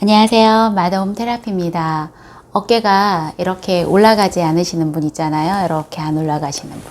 안녕하세요. 마더홈 테라피입니다. 어깨가 이렇게 올라가지 않으시는 분 있잖아요. 이렇게 안 올라가시는 분.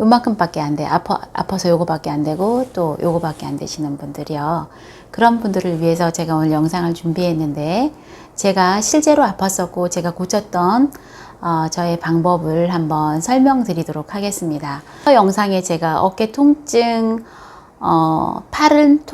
요만큼밖에 안 돼. 아파서 요거밖에 안 되고 또 요거밖에 안 되시는 분들이요. 그런 분들을 위해서 제가 오늘 영상을 준비했는데, 제가 실제로 아팠었고 제가 고쳤던 저의 방법을 한번 설명드리도록 하겠습니다. 영상에 제가 어깨 통증, 팔은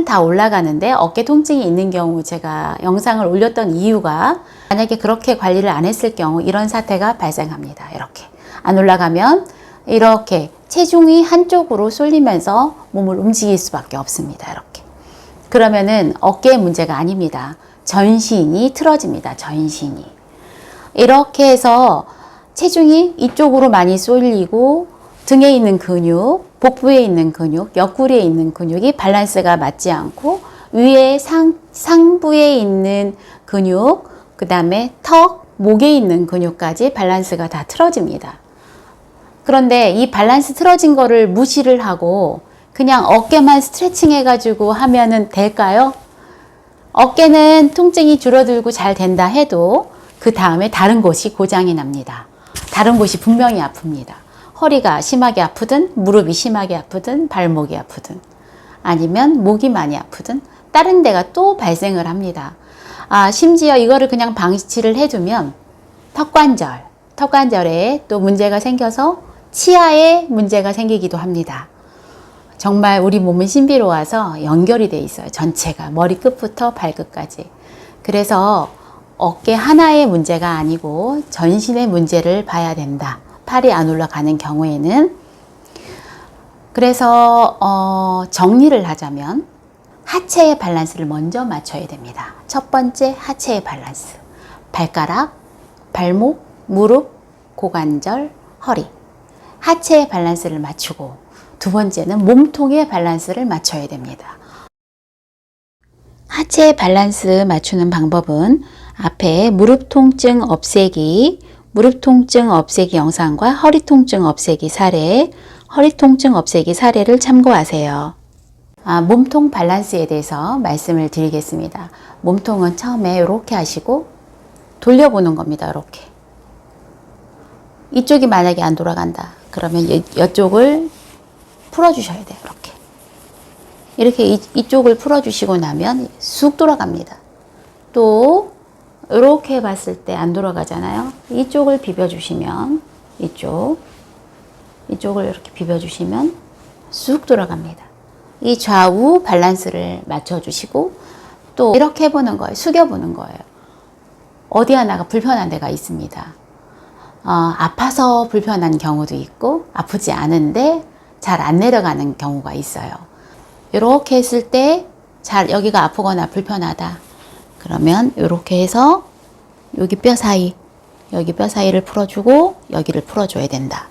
다 올라가는데 어깨 통증이 있는 경우 제가 영상을 올렸던 이유가, 만약에 그렇게 관리를 안 했을 경우 이런 사태가 발생합니다. 이렇게 안 올라가면 이렇게 체중이 한쪽으로 쏠리면서 몸을 움직일 수밖에 없습니다. 이렇게. 그러면은 어깨의 문제가 아닙니다. 전신이 틀어집니다. 전신이. 이렇게 해서 체중이 이쪽으로 많이 쏠리고 등에 있는 근육, 복부에 있는 근육, 옆구리에 있는 근육이 밸런스가 맞지 않고, 위에 상부에 있는 근육, 그 다음에 턱, 목에 있는 근육까지 밸런스가 다 틀어집니다. 그런데 이 밸런스 틀어진 거를 무시를 하고 그냥 어깨만 스트레칭 해가지고 하면은 될까요? 어깨는 통증이 줄어들고 잘 된다 해도 그 다음에 다른 곳이 고장이 납니다. 다른 곳이 분명히 아픕니다. 허리가 심하게 아프든, 무릎이 심하게 아프든, 발목이 아프든, 아니면 목이 많이 아프든 다른 데가 또 발생을 합니다. 심지어 이거를 그냥 방치를 해두면 턱관절에 또 문제가 생겨서 치아에 문제가 생기기도 합니다. 정말 우리 몸은 신비로워서 연결이 돼 있어요. 전체가 머리끝부터 발끝까지. 그래서 어깨 하나의 문제가 아니고 전신의 문제를 봐야 된다. 팔이 안 올라가는 경우에는. 그래서 정리를 하자면 하체의 밸런스를 먼저 맞춰야 됩니다. 첫 번째, 하체의 밸런스. 발가락, 발목, 무릎, 고관절, 허리. 하체의 밸런스를 맞추고, 두 번째는 몸통의 밸런스를 맞춰야 됩니다. 하체의 밸런스 맞추는 방법은 앞에 무릎 통증 없애기 영상과 허리 통증 없애기 사례를 참고하세요. 몸통 밸런스에 대해서 말씀을 드리겠습니다. 몸통은 처음에 이렇게 하시고 돌려보는 겁니다. 이렇게. 이쪽이 만약에 안 돌아간다. 그러면 이쪽을 풀어주셔야 돼요. 이렇게 이쪽을 풀어주시고 나면 쑥 돌아갑니다. 또 이렇게 봤을 때 안 돌아가잖아요. 이쪽을 비벼주시면 이쪽을 이렇게 비벼주시면 쑥 돌아갑니다. 이 좌우 밸런스를 맞춰주시고 또 이렇게 해보는 거예요. 숙여보는 거예요. 어디 하나가 불편한 데가 있습니다. 아파서 불편한 경우도 있고 아프지 않은데 잘 안 내려가는 경우가 있어요. 이렇게 했을 때 여기가 아프거나 불편하다. 그러면 이렇게 해서 여기 뼈 사이를 풀어주고 여기를 풀어줘야 된다.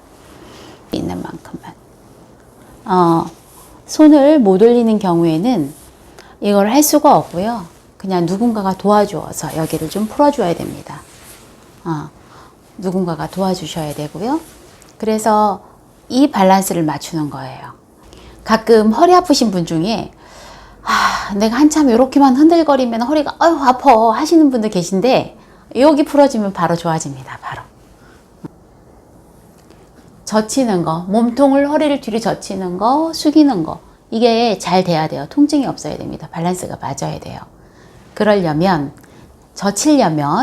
있는 만큼만. 손을 못 올리는 경우에는 이걸 할 수가 없고요. 그냥 누군가가 도와주어서 여기를 좀 풀어줘야 됩니다. 누군가가 도와주셔야 되고요. 그래서 이 밸런스를 맞추는 거예요. 가끔 허리 아프신 분 중에 내가 한참 이렇게만 흔들거리면 허리가 아유 아파 하시는 분들 계신데, 여기 풀어주면 바로 좋아집니다. 바로 젖히는 거, 몸통을 허리를 뒤로 젖히는 거, 숙이는 거, 이게 잘 돼야 돼요. 통증이 없어야 됩니다. 밸런스가 맞아야 돼요. 그러려면 젖히는데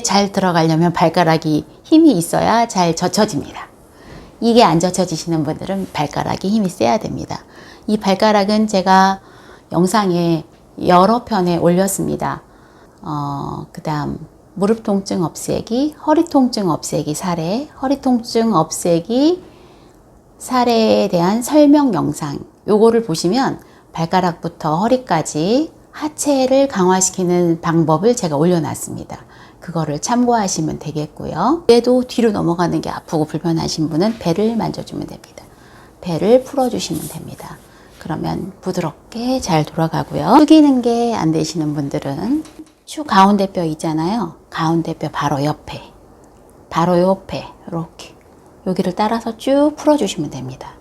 잘 들어가려면 발가락이 힘이 있어야 잘 젖혀집니다. 이게 안 젖혀지시는 분들은 발가락이 힘이 세야 됩니다. 이 발가락은 제가 영상에 여러 편에 올렸습니다. 그 다음 무릎 통증 없애기, 허리 통증 없애기 사례, 허리 통증 없애기 사례에 대한 설명 영상, 요거를 보시면 발가락부터 허리까지 하체를 강화시키는 방법을 제가 올려놨습니다. 그거를 참고하시면 되겠고요. 그래도 뒤로 넘어가는 게 아프고 불편하신 분은 배를 만져주면 됩니다. 배를 풀어주시면 됩니다. 그러면 부드럽게 잘 돌아가고요. 숙이는 게 안 되시는 분들은 추 가운데 뼈 있잖아요. 가운데 뼈 바로 옆에 이렇게 여기를 따라서 쭉 풀어주시면 됩니다.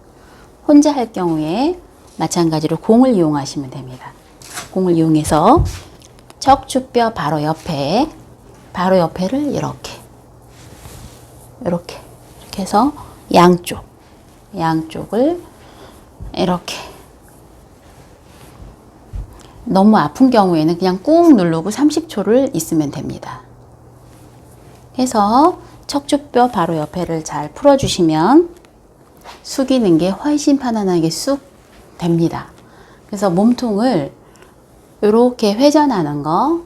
혼자 할 경우에 마찬가지로 공을 이용하시면 됩니다. 공을 이용해서 척추뼈 바로 옆에를 이렇게 해서 양쪽을 이렇게, 너무 아픈 경우에는 그냥 꾹 누르고 30초를 있으면 됩니다. 해서 척추뼈 바로 옆에를 잘 풀어주시면 숙이는 게 훨씬 편안하게 쑥 됩니다. 그래서 몸통을 이렇게 회전하는 거,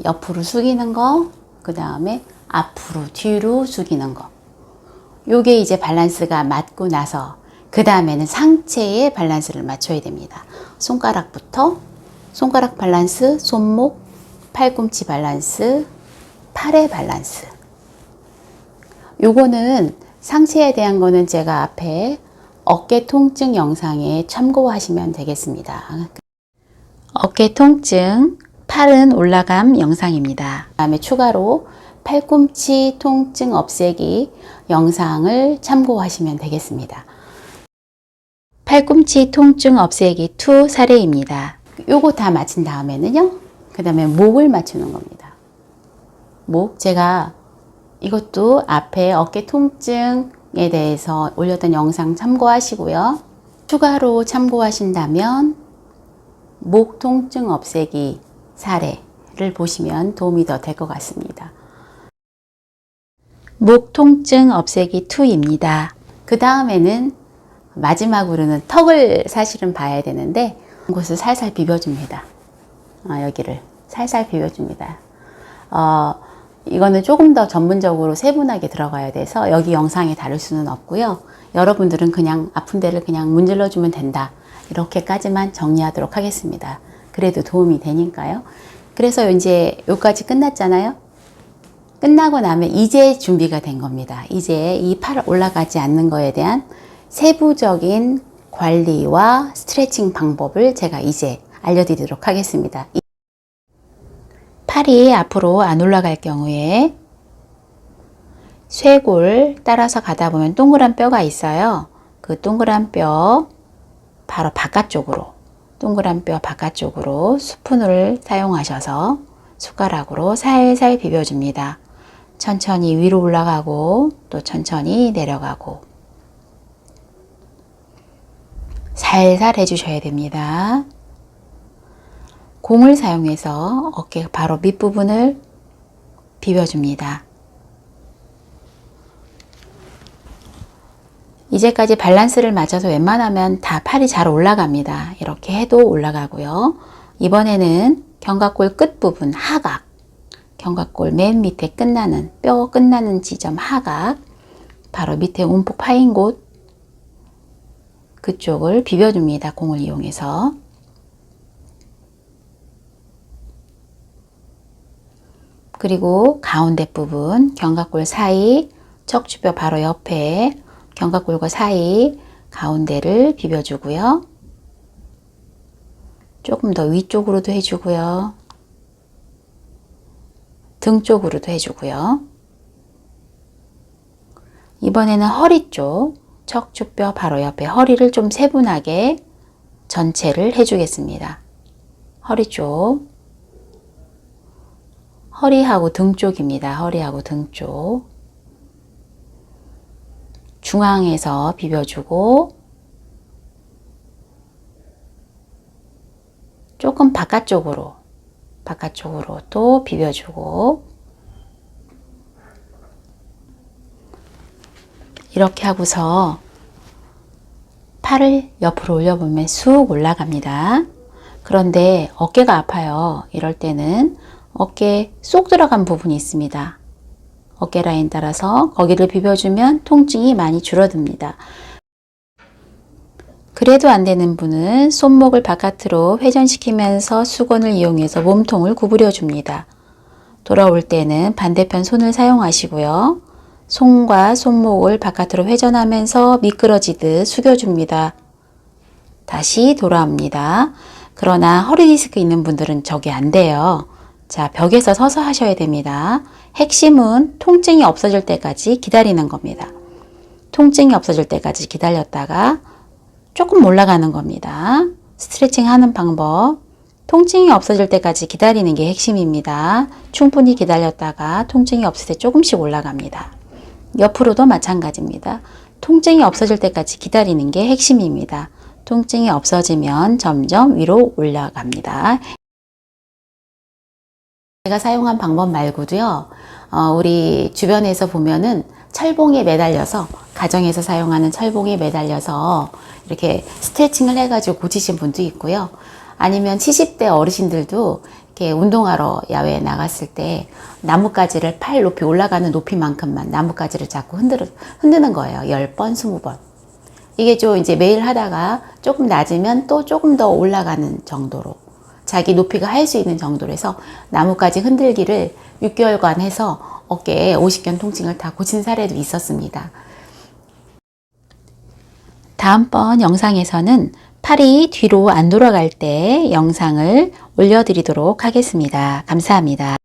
옆으로 숙이는 거, 그 다음에 앞으로 뒤로 숙이는 거. 요게 이제 밸런스가 맞고 나서 그 다음에는 상체의 밸런스를 맞춰야 됩니다. 손가락부터 손가락 밸런스, 손목, 팔꿈치 밸런스, 팔의 밸런스. 요거는 상체에 대한 거는 제가 앞에 어깨 통증 영상에 참고하시면 되겠습니다. 어깨 통증, 팔은 올라감 영상입니다. 그 다음에 추가로 팔꿈치 통증 없애기 영상을 참고하시면 되겠습니다. 팔꿈치 통증 없애기 2 사례입니다. 요거 다 마친 다음에는요, 그 다음에 목을 맞추는 겁니다. 목, 제가 이것도 앞에 어깨 통증에 대해서 올렸던 영상 참고하시고요. 추가로 참고하신다면 목 통증 없애기 사례를 보시면 도움이 더 될 것 같습니다. 목 통증 없애기 2입니다. 그 다음에는 마지막으로는 턱을 사실은 봐야 되는데 이곳을 살살 비벼줍니다. 여기를 살살 비벼줍니다. 이거는 조금 더 전문적으로 세분하게 들어가야 돼서 여기 영상에 다룰 수는 없고요. 여러분들은 그냥 아픈 데를 그냥 문질러 주면 된다, 이렇게까지만 정리하도록 하겠습니다. 그래도 도움이 되니까요. 그래서 이제 여기까지 끝났잖아요. 끝나고 나면 이제 준비가 된 겁니다. 이제 이 팔 올라가지 않는 거에 대한 세부적인 관리와 스트레칭 방법을 제가 이제 알려드리도록 하겠습니다. 팔이 앞으로 안 올라갈 경우에 쇄골 따라서 가다 보면 동그란 뼈가 있어요. 그 동그란 뼈 바로 바깥쪽으로, 동그란 뼈 바깥쪽으로 스푼을 사용하셔서 숟가락으로 살살 비벼줍니다. 천천히 위로 올라가고 또 천천히 내려가고 살살 해주셔야 됩니다. 공을 사용해서 어깨 바로 밑부분을 비벼줍니다. 이제까지 밸런스를 맞춰서 웬만하면 다 팔이 잘 올라갑니다. 이렇게 해도 올라가고요. 이번에는 견갑골 끝부분 하각, 견갑골 맨 밑에 끝나는, 뼈 끝나는 지점 하각, 바로 밑에 움푹 파인 곳, 그쪽을 비벼줍니다. 공을 이용해서. 그리고 가운데 부분, 견갑골 사이, 척추뼈 바로 옆에 견갑골과 사이 가운데를 비벼주고요. 조금 더 위쪽으로도 해주고요. 등 쪽으로도 해주고요. 이번에는 허리 쪽, 척추뼈 바로 옆에 허리를 좀 세분하게 전체를 해주겠습니다. 허리 쪽, 허리하고 등 쪽입니다. 허리하고 등 쪽. 중앙에서 비벼주고 조금 바깥쪽으로 또 비벼주고, 이렇게 하고서 팔을 옆으로 올려보면 쑥 올라갑니다. 그런데 어깨가 아파요. 이럴 때는 어깨에 쏙 들어간 부분이 있습니다. 어깨 라인 따라서 거기를 비벼주면 통증이 많이 줄어듭니다. 그래도 안 되는 분은 손목을 바깥으로 회전시키면서 수건을 이용해서 몸통을 구부려 줍니다. 돌아올 때는 반대편 손을 사용하시고요. 손과 손목을 바깥으로 회전하면서 미끄러지듯 숙여줍니다. 다시 돌아옵니다. 그러나 허리 디스크 있는 분들은 저게 안 돼요. 자, 벽에서 서서 하셔야 됩니다. 핵심은 통증이 없어질 때까지 기다리는 겁니다. 통증이 없어질 때까지 기다렸다가 조금 올라가는 겁니다. 스트레칭 하는 방법 통증이 없어질 때까지 기다리는 게 핵심입니다. 충분히 기다렸다가 통증이 없을 때 조금씩 올라갑니다. 옆으로도 마찬가지입니다. 통증이 없어질 때까지 기다리는 게 핵심입니다. 통증이 없어지면 점점 위로 올라갑니다. 제가 사용한 방법 말고도요, 우리 주변에서 보면은 철봉에 매달려서, 가정에서 사용하는 철봉에 매달려서 이렇게 스트레칭을 해가지고 고치신 분도 있고요. 아니면 70대 어르신들도 이렇게 운동하러 야외에 나갔을 때 나뭇가지를 팔 높이 올라가는 높이만큼만 나뭇가지를 잡고 흔드는 거예요. 10번, 20번. 이게 좀 이제 매일 하다가 조금 낮으면 또 조금 더 올라가는 정도로, 자기 높이가 할 수 있는 정도로 해서 나뭇가지 흔들기를 6개월간 해서 어깨에 50견 통증을 다 고친 사례도 있었습니다. 다음번 영상에서는 팔이 뒤로 안 돌아갈 때 영상을 올려드리도록 하겠습니다. 감사합니다.